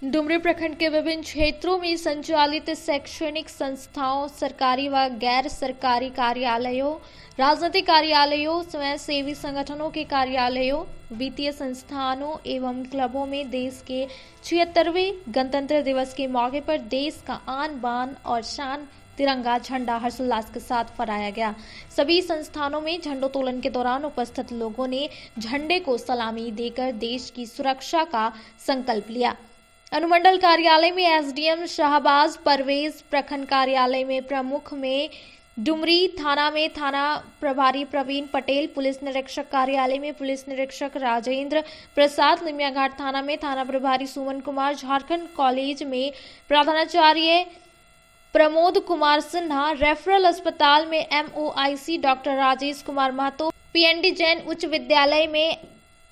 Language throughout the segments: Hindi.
डुमरी प्रखंड के विभिन्न क्षेत्रों में संचालित शैक्षणिक संस्थाओं, सरकारी व गैर सरकारी कार्यालयों, राजनीतिक कार्यालयों, स्वयंसेवी संगठनों के कार्यालयों, वित्तीय संस्थानों एवं क्लबों में देश के 76वें गणतंत्र दिवस के मौके पर देश का आन बान और शान तिरंगा झंडा हर्षोल्लास के साथ फहराया गया। सभी संस्थानों में झंडोत्तोलन के दौरान उपस्थित लोगों ने झंडे को सलामी देकर देश की सुरक्षा का संकल्प लिया। अनुमंडल कार्यालय में एसडीएम शाहबाज परवेज, प्रखंड कार्यालय में प्रमुख में डुमरी, थाना में थाना प्रभारी प्रवीण पटेल, पुलिस निरीक्षक कार्यालय में पुलिस निरीक्षक राजेंद्र प्रसाद, निमिया घाट थाना में थाना प्रभारी सुमन कुमार, झारखंड कॉलेज में प्रधानाचार्य प्रमोद कुमार सिन्हा, रेफरल अस्पताल में MOIC doctor Rajesh Kumar Mahto, PND Jain उच्च विद्यालय में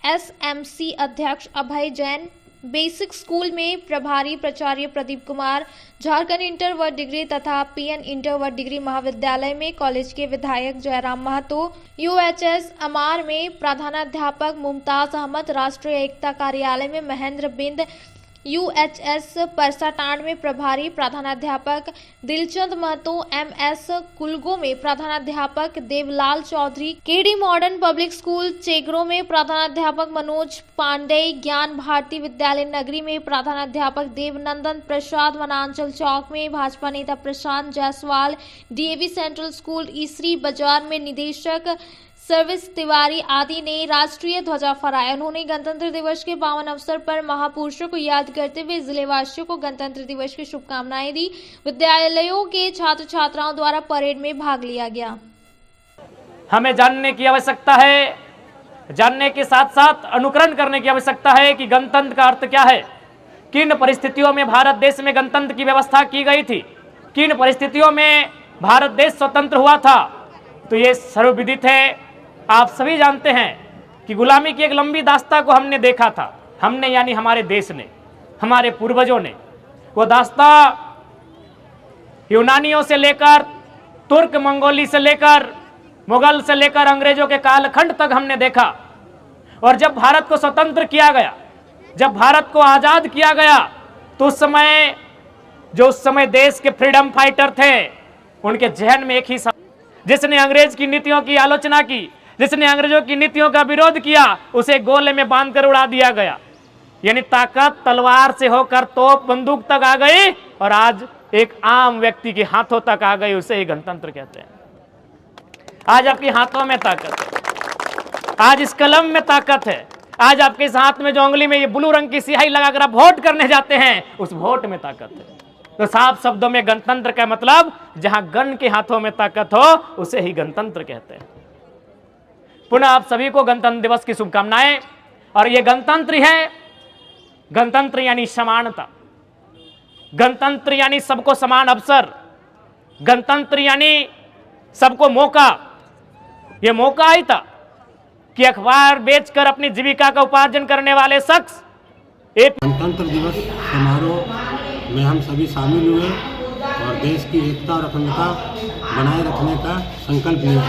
SMC अध्यक्ष अभय जैन, बेसिक स्कूल में प्रभारी प्राचार्य प्रदीप कुमार, झारखंड इंटर व डिग्री तथा PN इंटर व डिग्री महाविद्यालय में कॉलेज के विधायक जयराम महतो, UHS अमार में प्रधानाध्यापक मुमताज अहमद, राष्ट्रीय एकता कार्यालय में महेंद्र बिंद, UHS परसाटांड में प्रभारी प्रधानाध्यापक दिलचंद महतो, MS कुलगो में प्रधानाध्यापक Devlal Chaudhary, KD modern public school Chegro में प्रधानाध्यापक मनोज पांडे, ज्ञान भारती विद्यालय नगरी में प्रधानाध्यापक देवनंदन प्रसाद, वनांचल चौक में भाजपा नेता प्रशांत Jaiswal, DAV central school Isri बाजार में निदेशक सर्विस तिवारी आदि ने राष्ट्रीय ध्वजा फहराया। उन्होंने गणतंत्र दिवस के पावन अवसर पर महापुरुषों को याद करते हुए जिलेवासियों को गणतंत्र दिवस की शुभकामनाएं दी। विद्यालयों के छात्र छात्राओं द्वारा परेड में भाग लिया गया। हमें जानने की आवश्यकता है, जानने के साथ साथ अनुकरण करने की आवश्यकता है कि गणतंत्र का अर्थ क्या है, किन परिस्थितियों में भारत देश में गणतंत्र की व्यवस्था की गई थी, किन परिस्थितियों में भारत देश स्वतंत्र हुआ था। तो ये सर्वविदित है, आप सभी जानते हैं कि गुलामी की एक लंबी दास्ता को हमने देखा था। हमने यानी हमारे देश ने, हमारे पूर्वजों ने वो दास्ता यूनानियों से लेकर, तुर्क मंगोली से लेकर, मुगल से लेकर अंग्रेजों के कालखंड तक हमने देखा। और जब भारत को स्वतंत्र किया गया, जब भारत को आजाद किया गया, तो उस समय देश के फ्रीडम फाइटर थे, उनके जहन में एक ही जिसने अंग्रेज की नीतियों की आलोचना की, जिसने अंग्रेजों की नीतियों का विरोध किया, उसे गोले में बांधकर उड़ा दिया गया। यानी ताकत तलवार से होकर तोप बंदूक तक आ गई और आज एक आम व्यक्ति के हाथों तक आ गई। उसे ही गणतंत्र कहते हैं। आज आपके हाथों में ताकत है, आज इस कलम में ताकत है, आज आपके इस हाथ में जो उंगली में ये ब्लू रंग की स्याही लगाकर आप वोट करने जाते हैं, उस वोट में ताकत है। तो साफ शब्दों में गणतंत्र का मतलब जहां गण के हाथों में ताकत हो, उसे ही गणतंत्र कहते हैं। पुनः आप सभी को गणतंत्र दिवस की शुभकामनाएं। और ये गणतंत्र है, गणतंत्र यानी समानता, गणतंत्र यानी सबको समान अवसर, गणतंत्र यानी सबको मौका। ये मौका ही था कि अखबार बेचकर अपनी जीविका का उपार्जन करने वाले शख्स एक गणतंत्र दिवस समारोह में हम सभी शामिल हुए और देश की एकता और अखंडता बनाए रखने का संकल्प लिया।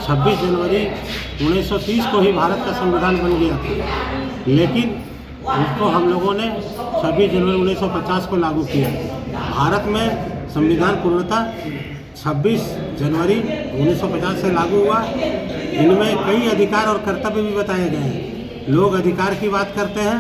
26 जनवरी 1930 को ही भारत का संविधान बन गया था, लेकिन उसको हम लोगों ने 26 जनवरी 1950 को लागू किया। भारत में संविधान पूर्णतः 26 जनवरी 1950 से लागू हुआ। इनमें कई अधिकार और कर्तव्य भी बताए गए हैं। लोग अधिकार की बात करते हैं,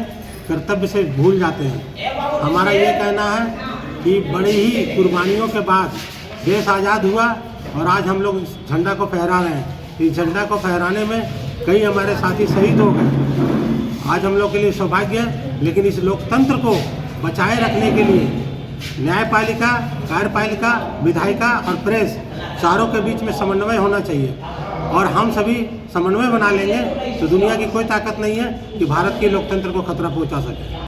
कर्तव्य से भूल जाते हैं। हमारा ये कहना है कि बड़ी ही कुर्बानियों के बाद देश आज़ाद हुआ और आज हम लोग इस झंडा को फहरा रहे हैं। इस झंडा को फहराने में कई हमारे साथी शहीद हो गए। आज हम लोग के लिए सौभाग्य है, लेकिन इस लोकतंत्र को बचाए रखने के लिए न्यायपालिका, कार्यपालिका, विधायिका और प्रेस चारों के बीच में समन्वय होना चाहिए। और हम सभी समन्वय बना लेंगे तो दुनिया की कोई ताकत नहीं है कि भारत के लोकतंत्र को खतरा पहुंचा सके।